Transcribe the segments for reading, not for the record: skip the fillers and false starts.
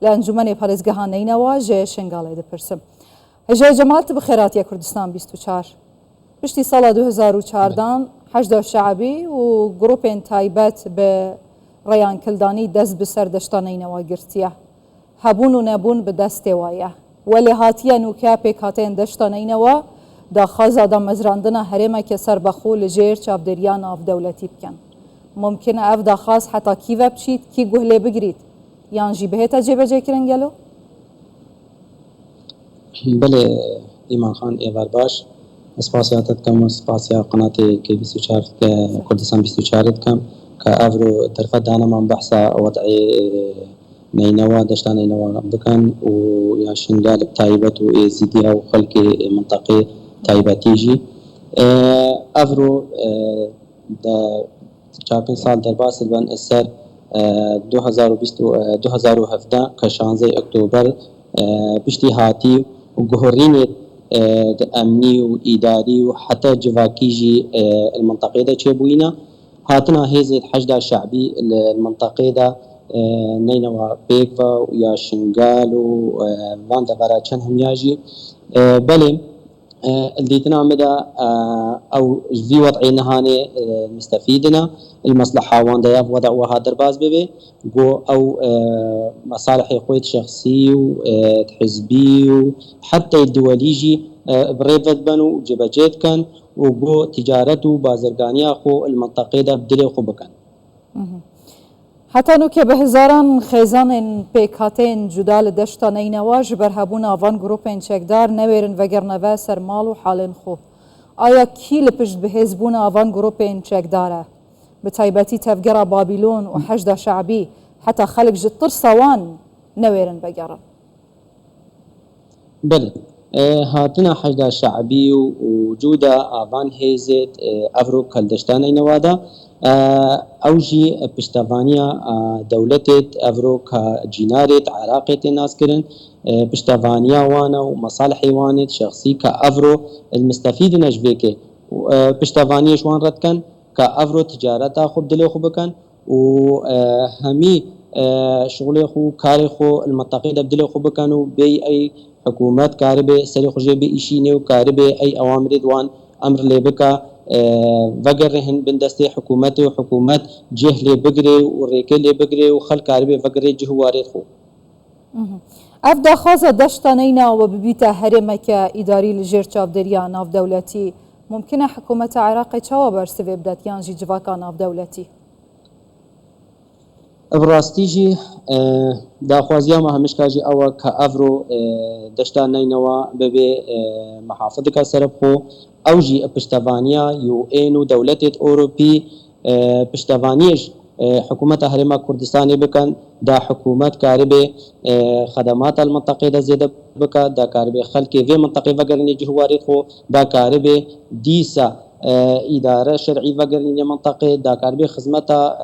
لأنجمن پارێزگەهانەینەوە ژێ شنگاڵێ دەپرسم. هەژای جەمال بخێراتیە کوردستان 24 پشتی ساڵە 2014 حەشدا شەعبی و گروپێن تایبەت بە ڕێیانکردانی دەست بەسەر دەشتانەینەوە گرتیە هەبوون و نەبوون بە دەستێ وایە وەلێ هاتیە نوکە پێکهاتێن دەشتانەینەوە داخوازە دامەزراندنە هەرێمێکە سەربەخۆ لەژێر چاودێریان ناودەوڵەتی بکەن ممکنە ئەف داخواز حتا کیڤە بچیت کی گوهلێ بگریت یان جی بهێتە جێبەجێکردن گەلۆ؟ بله ایمان خان ایوار باش سپاسیاتت کم و سپاسیا قناتی که 24 کردستان 24 کم که افرو طرف دانمان بحثا وضعی نینوا دشتان نینوا بکن و یا شنگال تایبت و ایزیدی او خلق منطقه تایبتیجی افرو دا 4 سال در باس البن اثر 2017 که 16 اکتبر پشتی هاتی و جهورين أمني وإداري وحتى جواكيجي المنطقة دا تشبوينا هاتنا هذه حشد شعبي المنطقة دا نينوا بيكفا ويا شنغال وفان دبارا چنهم ياجي بلي اللي تنامدا او في وضعي نهاني مستفيدنا المصلحه وان دا وضع وهذا باز ببي جو او مصالح قويت شخصي وحزبي وحتى الدوليجي بريفت بنو جبجيت كان وجو تجارته بازرگانيا خو المنطقه دا بدلي خو بكن حتی نوکه به هزاران خیزان پیکاتین جدال دشتانینەوە ji ber hebûna van grûpên çekdar newêrin vegirneve ser mal û halên xwe. Aya kî li pişt bihêzbûna van grûpên çekdar e? Bi taybetî tevgera Babilon û Heşda Şeعبî heta xelk ji tirsa wan newêrin vegerin. بله هاتنا حشد شعبي ووجودا آبان هيزت أفرو كالدشتان نوادا أوجي بشتفانيا دولتت أفرو كجينارت عراقت الناس كرن بشتفانيا وانا ومصالحي وانت شخصي كأفرو المستفيد نجبيك بشتفانيا شوان رد كان كأفرو تجارتا خوب دلي خوب كان وهمي شغلي خو كاري خو المنطقة بدلي خوب كانوا بي أي حكومات كاربة سري خجي بإشيني وكاربة أي أوامر دوان أمر لبكا وقرهن بندستي حكوماتي وحكومات جهلي بقري وريكلي بقري وخل كاربة وقري جهواري خو اف داخوازە دەشتانەینەوە ببیتە هەرێمێکە ئیداری لەژێر چاودێریە ناودەوڵەتی ممکنە حکوومەتە عێراقی چاوە بەرسێ بدات یان ژی جوواکە ناودەوڵەتی براستيجي داخوازيا ما همش كاجي أو كأفرو دشتان نينوا ببي محافظة كسربخو أوجي بشتفانيا UN ودولة أوروبي بشتفانيش حكومة هرما كردستاني بكن دا حكومات كاربة خدمات المنطقة دا زيادة بكا دا كاربة خلقي في منطقة وقرني جهواري خو دا كاربة ديسا إدارة شرعي وقرني منطقة دا كاربة خدمتا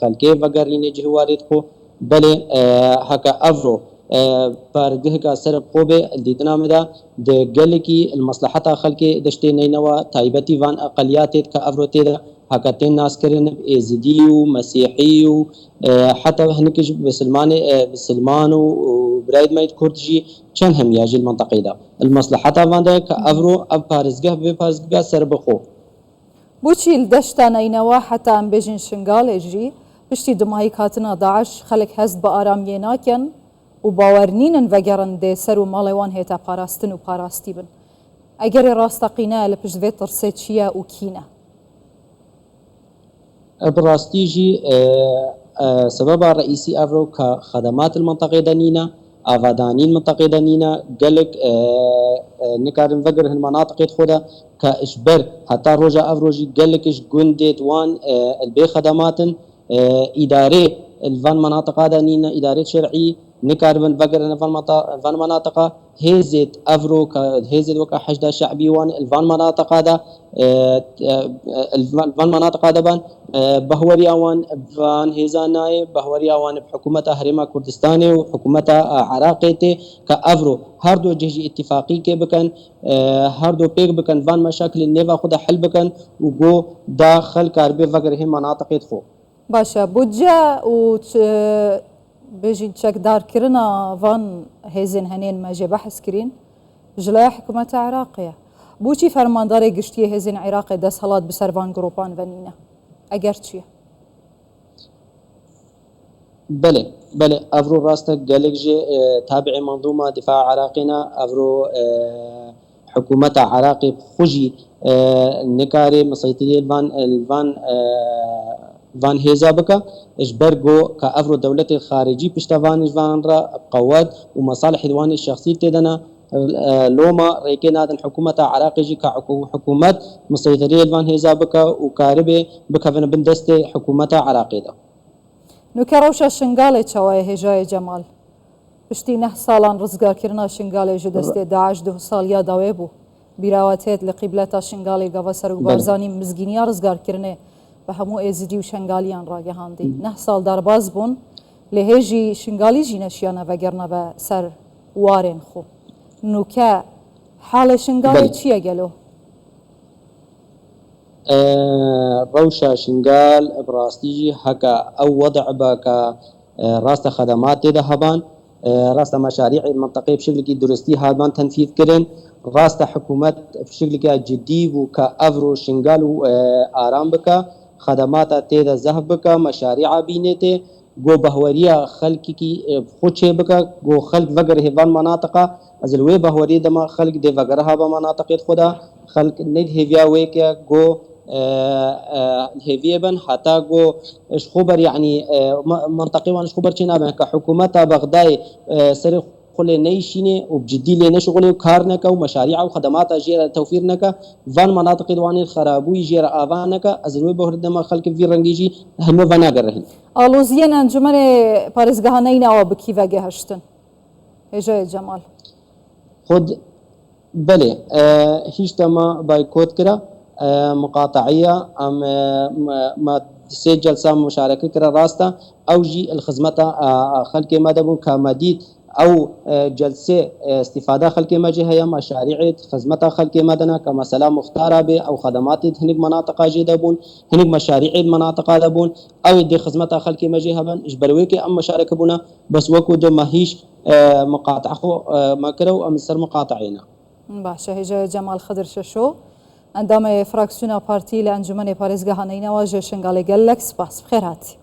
خلقي وقرني جهواري خو بله هكا أفرو بارجه کا سرب خوبه دیدنا مدا د گل کی المصلحت خلق دشتي نينوا تايبتي وان اقليات کا افروتي دا حقتين ناس کرن ازدي ومسيحي حتى هنك بسلمان وبرايد مايت كردجي كان هم ياجي المنطقه دا المصلحت وان دا كافرو اب بارزگه به بارزگه سرب خو بوچی دشتانەینەوە حتا ام بيجن شنگال اجري پشتی دمایی کاتنا داعش خلق هست با آرامیه ناکن و باورنینن وگرن ده سر و مالوان هیتا پاراستن و پاراستی بن اگر راستقینه لپش دوی ترسه چیه و کینه براستيجي سبب الرئيسي أفرو كخدمات المنطقة دانينا آفادانين المنطقة دانينا قالك نكارن فقر المناطق خدا كإشبر حتى رجع أفروجي قالك إيش قندت وان البي خدمات إدارة الفان مناطق دانينا إدارة شرعي نكاربن فقر الفان مناطق هيزت أفرو هيزت وكا حشد شعبي وان الفان مناطق هذا الفان مناطق هذا بان بهوري اوان فان هيزاناي بهوري اوان بحكومه هرما كردستاني وحكومه عراقيتي كافرو هر دو جهي اتفاقي كي بكن هر دو بيك بكن فان مشاكل النيفا خد حل بكن وجو داخل كاربي فقر هم مناطق خو باشا بودجا و بيجي تشكدار كرنا فان هيزن هنين ما جي بحث كرين جلايا حكومة عراقية بوشي فرمانداري قشتي هيزن عراقي دس هلات بسرفان جروبان فنينا اگر چیه؟ بله افرو راسته قالك جي تابع منظومة دفاع عراقنا افرو حكومة عراقي خجي نكاري مسيطرية الفان هيزا بك اجبرجو كافرو دولة الخارجي بشتفان الفان را قوات ومصالح دواني الشخصي تدنا لوما ريكينا الحكومة عراقي جي كحكومات مسيطرية الفان هيزا بك وكاربي بكفن بندستي حكومة عراقي ده نوكروشا شنغالي تشواي هجاي جمال پشتی 9 ساڵان ڕزگارکردنا شنگالی ji destê Daeş 2 saliya dawê bû bîrawetiyet li qîbleta şingalê gava ser û barzanî mizgîniya rizgarkirinê bi hemû êzidî û şengaliyan ragihandî 9 sal derbas bûn lê hê jî şingalî jî neşiyana vegerna ve ser warên xwe nûke halê şingalê çi ye gelo روشة شنقال براستيجي هكا أو وضع بك راست خدمات ده هبان راست مشاريع المنطقية بشكل درستي هبان تنفيذ كرن راست حكومات بشكل جدي وكأفرو شنقال وآرام بك خدمات تيدا ذهب بك مشاريع بينته جو بهوريا خلقي خوشي بك جو خلق فقر هبان مناطقة ازلوي بهوري دما خلق دي فقرها بمناطق خدا خلق ند هيفيا ويكا جو هيفيبن حتى جو خبر يعني منطقي وانا خبر شنابه كحكومه بغداد سر خلي نيشيني وبجدي لي نشغل وكارنك ومشاريع وخدمات اجير توفيرنك فان مناطق دواني الخرابو يجير افانك ازلوي بهردما خلق في رنجيجي هم فانا قرهن الوزين انجمن بارزگاهانين او بكي وجهشتن هجاي جمال خد بله هیچ تما بايكوت كرا مقاطعية أم ما سي جلسة مشاركة كرا راستا أو جي الخدمة خلق مدبون كمديد أو جلسة استفادة خلق مجهية مشاريع خدمة خلق مدنا كمسألة مختارة به أو خدمات هنك مناطق جدبون هنك مشاريع المناطق دبون أو دي خدمة خلق مجهية بن إجبرويك أم مشاركة بنا بس وكو دو ماهيش مقاطع ما كرو أم سر مقاطعينا باشا هجا جمال خضر ششو اندام فراکسیونا پارتی لانجمن پارێزگاهانەی نەوە ژێ شنگاڵی گەلەک سپاس بخێر هاتی